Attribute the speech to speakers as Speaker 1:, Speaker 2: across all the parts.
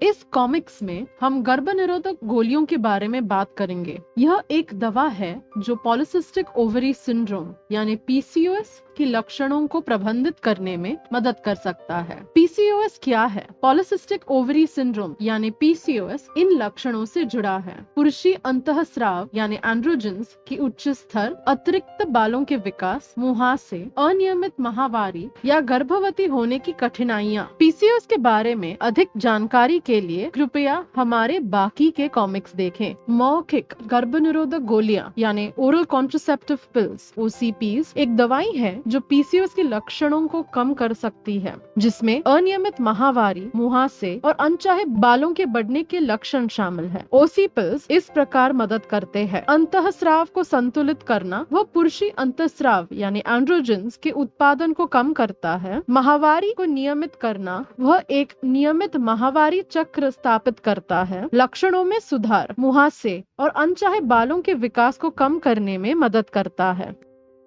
Speaker 1: इस कॉमिक्स में हम गर्भनिरोधक गोलियों के बारे में बात करेंगे। यह एक दवा है जो पॉलिसिस्टिक ओवरी सिंड्रोम यानी पीसीओएस के लक्षणों को प्रबंधित करने में मदद कर सकता है। पीसीओएस क्या है? पॉलिसिस्टिक ओवरी सिंड्रोम यानी पीसीओएस इन लक्षणों से जुड़ा है। पुरुषीय अंतःस्राव यानी एंड्रोजन्स की उच्च स्तर, अतिरिक्त बालों के विकास, मुहासे, अनियमित माहवारी या गर्भवती होने की कठिनाइयाँ। पीसीओएस के बारे में अधिक जानकारी के लिए कृपया हमारे बाकी के कॉमिक्स देखें। मौखिक गर्भनिरोधक गोलियां यानी ओरल कॉन्ट्रासेप्टिव पिल्स (OCPs) एक दवाई है जो पीसीओएस के लक्षणों को कम कर सकती है, जिसमें अनियमित माहवारी, मुहासे और अनचाहे बालों के बढ़ने के लक्षण शामिल है। OC पिल्स इस प्रकार मदद करते हैं अंतःस्राव को संतुलित करना, वह पुरुषीय अंतःस्राव यानी एंड्रोजन्स के उत्पादन को कम करता है, माहवारी को नियमित करना, वह एक नियमित माहवारी चक्र स्थापित करता है, लक्षणों में सुधार, मुहासे और अनचाहे बालों के विकास को कम करने में मदद करता है।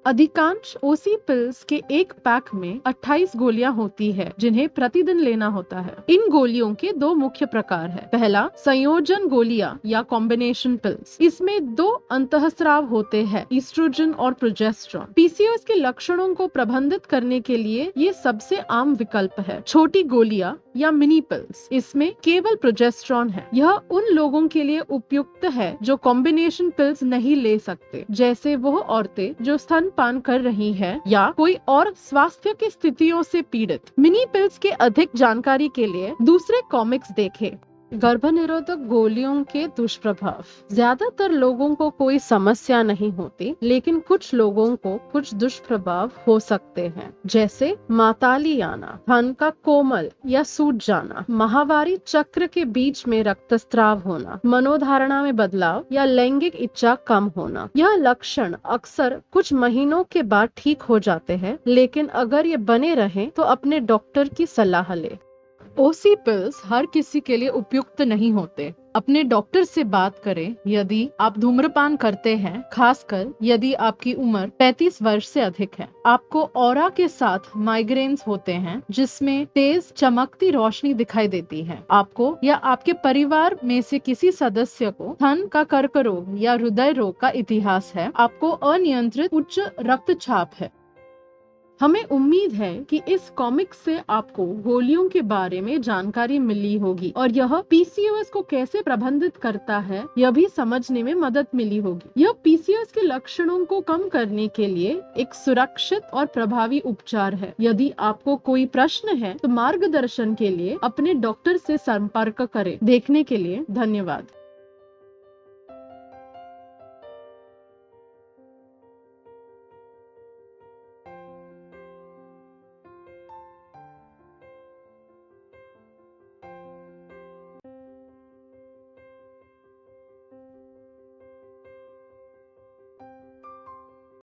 Speaker 1: अधिकांश OC पिल्स के एक पैक में 28 गोलियां होती है, जिन्हें प्रतिदिन लेना होता है। इन गोलियों के दो मुख्य प्रकार है। पहला, संयोजन गोलियां या कॉम्बिनेशन पिल्स। इसमें दो अंतःस्राव होते हैं, ईस्ट्रोजन और प्रोजेस्टेरॉन। पीसीओएस के लक्षणों को प्रबंधित करने के लिए ये सबसे आम विकल्प है। छोटी गोलियां या मिनी पिल्स, इसमें केवल प्रोजेस्टेरॉन है। यह उन लोगों के लिए उपयुक्त है जो कॉम्बिनेशन पिल्स नहीं ले सकते, जैसे वह औरतें जो स्तनपान कर रही हैं या कोई और स्वास्थ्य की स्थितियों से पीड़ित। मिनी पिल्स के अधिक जानकारी के लिए दूसरे कॉमिक्स देखें। गर्भनिरोधक गोलियों के दुष्प्रभाव। ज्यादातर लोगों को कोई समस्या नहीं होती, लेकिन कुछ लोगों को कुछ दुष्प्रभाव हो सकते हैं, जैसे माताली आना, थन का कोमल या सूज जाना, माहवारी चक्र के बीच में रक्तस्राव होना, मनोधारणा में बदलाव या लैंगिक इच्छा कम होना। यह लक्षण अक्सर कुछ महीनों के बाद ठीक हो जाते हैं, लेकिन अगर ये बने रहें तो अपने डॉक्टर की सलाह लें। OC पिल्स हर किसी के लिए उपयुक्त नहीं होते। अपने डॉक्टर से बात करें। यदि आप धूम्रपान करते हैं, खासकर यदि आपकी उम्र 35 वर्ष से अधिक है, आपको ऑरा के साथ माइग्रेन्स होते हैं जिसमें तेज चमकती रोशनी दिखाई देती है, आपको या आपके परिवार में से किसी सदस्य को थन का कर्क रोग या हृदय रोग का इतिहास है, आपको अनियंत्रित उच्च रक्तचाप है। हमें उम्मीद है कि इस कॉमिक से आपको गोलियों के बारे में जानकारी मिली होगी और यह पीसीओएस को कैसे प्रबंधित करता है यह भी समझने में मदद मिली होगी। यह पीसीओएस के लक्षणों को कम करने के लिए एक सुरक्षित और प्रभावी उपचार है। यदि आपको कोई प्रश्न है तो मार्गदर्शन के लिए अपने डॉक्टर से संपर्क करें। देखने के लिए धन्यवाद।